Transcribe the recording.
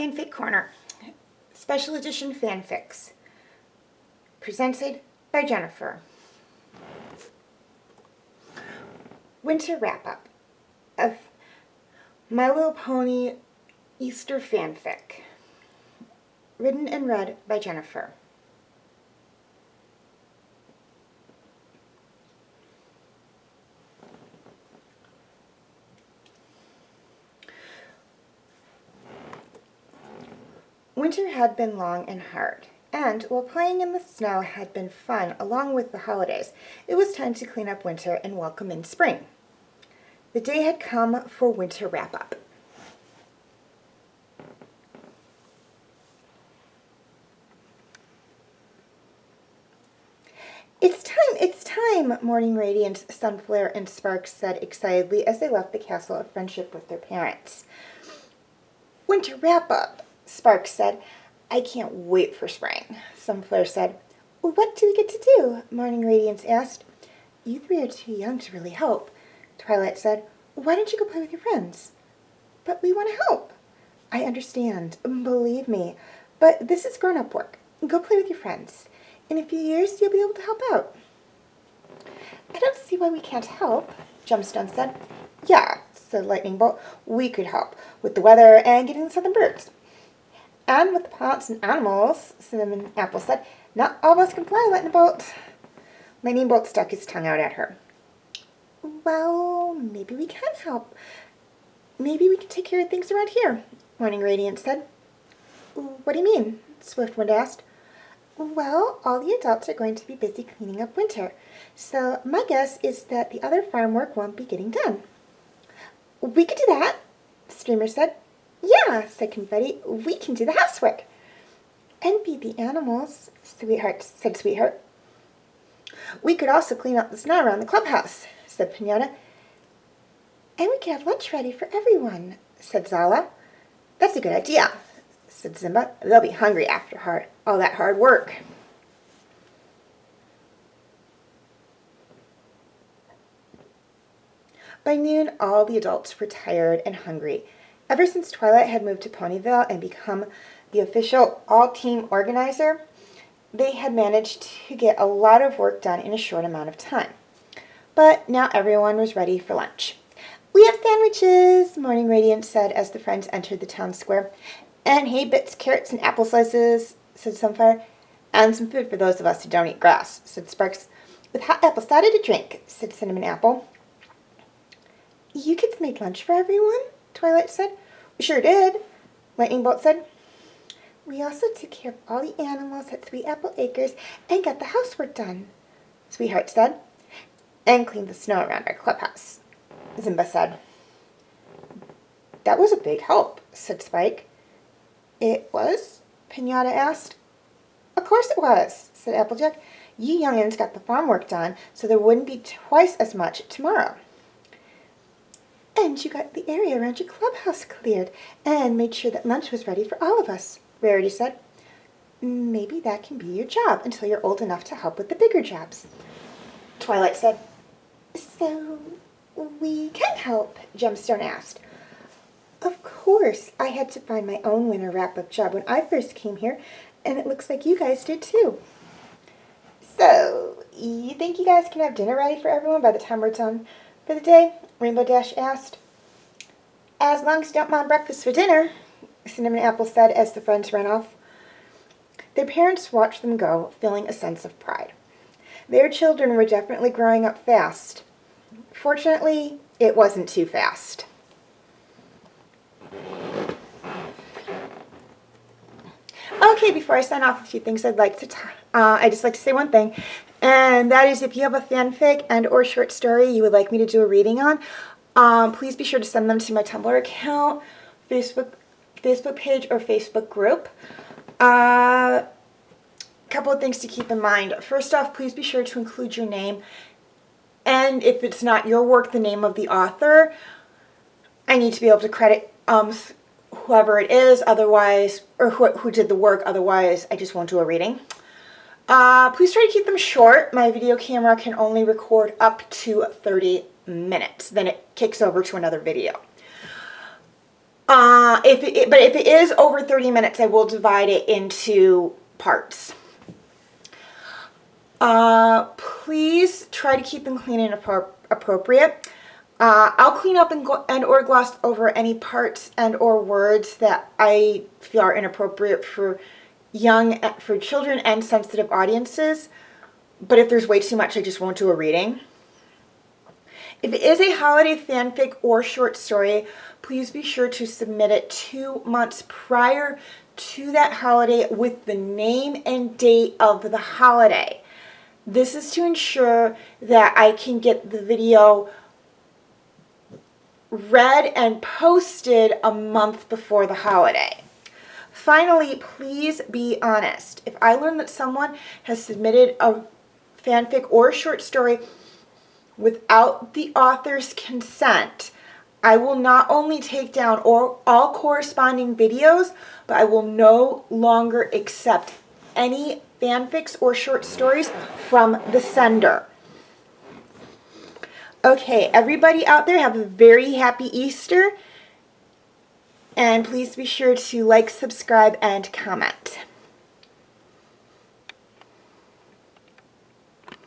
Fanfic Corner, Special Edition Fanfics, presented by Jennifer. Winter Wrap-Up of My Little Pony Easter Fanfic, written and read by Jennifer. Winter had been long and hard, and while playing in the snow had been fun along with the holidays, it was time to clean up winter and welcome in spring. The day had come for winter wrap-up. It's time, Morning Radiance, Sunflare, and Sparks said excitedly as they left the Castle of Friendship with their parents. Winter wrap-up, Sparks said. I can't wait for spring, Sunflare said. What do we get to do? Morning Radiance asked. You three are too young to really help, Twilight said. Why don't you go play with your friends? But we want to help. I understand, believe me, but this is grown-up work. Go play with your friends. In a few years, you'll be able to help out. I don't see why we can't help, Gemstone said. Yeah, said Lightning Bolt. We could help with the weather and getting the southern birds. And with the plants and animals, Cinnamon Apple said. Not all of us can fly, Lightning Bolt. Lightning Bolt stuck his tongue out at her. Well, maybe we can help. Maybe we can take care of things around here, Morning Radiance said. What do you mean? Swiftwind asked. Well, all the adults are going to be busy cleaning up winter, so my guess is that the other farm work won't be getting done. We could do that, Streamer said. Yeah, said Confetti, we can do the housework. And feed the animals, Sweetheart said Sweetheart. We could also clean up the snow around the clubhouse, said Piñata. And we could have lunch ready for everyone, said Zala. That's a good idea, said Simba. They'll be hungry after all that hard work. By noon, all the adults were tired and hungry. Ever since Twilight had moved to Ponyville and become the official all-team organizer, they had managed to get a lot of work done in a short amount of time. But now everyone was ready for lunch. We have sandwiches, Morning Radiance said as the friends entered the town square. And hay bits, carrots, and apple slices, said Sunfire. And some food for those of us who don't eat grass, said Sparks. With hot apple cider to drink, said Cinnamon Apple. You kids made lunch for everyone? Twilight said. We sure did, Lightning Bolt said. We also took care of all the animals at Sweet Apple Acres and got the housework done, Sweetheart said. And cleaned the snow around our clubhouse, Zimba said. That was a big help, said Spike. It was? Piñata asked. Of course it was, said Applejack. You young'uns got the farm work done, so there wouldn't be twice as much tomorrow. And you got the area around your clubhouse cleared and made sure that lunch was ready for all of us, Rarity said. Maybe that can be your job until you're old enough to help with the bigger jobs, Twilight said. So we can help, Gemstone asked. Of course, I had to find my own winter wrap-up job when I first came here, and it looks like you guys did too. So, you think you guys can have dinner ready for everyone by the time we're done for the day? Rainbow Dash asked. As long as you don't mind breakfast for dinner, Cinnamon Apple said as the friends ran off. Their parents watched them go, feeling a sense of pride. Their children were definitely growing up fast. Fortunately, it wasn't too fast. Okay, before I sign off, a few things I'd just like to say one thing, and that is if you have a fanfic and or short story you would like me to do a reading on, please be sure to send them to my Tumblr account, Facebook page, or Facebook group. Couple of things to keep in mind. First off, please be sure to include your name, and if it's not your work, the name of the author. I need to be able to credit whoever it is, otherwise, or who did the work, otherwise I just won't do a reading. Please try to keep them short. My video camera can only record up to 30 minutes. Then it kicks over to another video. But if it is over 30 minutes, I will divide it into parts. Please try to keep them clean and appropriate. I'll clean up and or gloss over any parts and or words that I feel are inappropriate for children and sensitive audiences. But if there's way too much, I just won't do a reading. If it is a holiday fanfic or short story, please be sure to submit it 2 months prior to that holiday with the name and date of the holiday. This is to ensure that I can get the video read and posted a month before the holiday. Finally, please be honest. If I learn that someone has submitted a fanfic or a short story without the author's consent, I will not only take down all corresponding videos, but I will no longer accept any fanfics or short stories from the sender. Okay, everybody out there, have a very happy Easter. And please be sure to like, subscribe, and comment.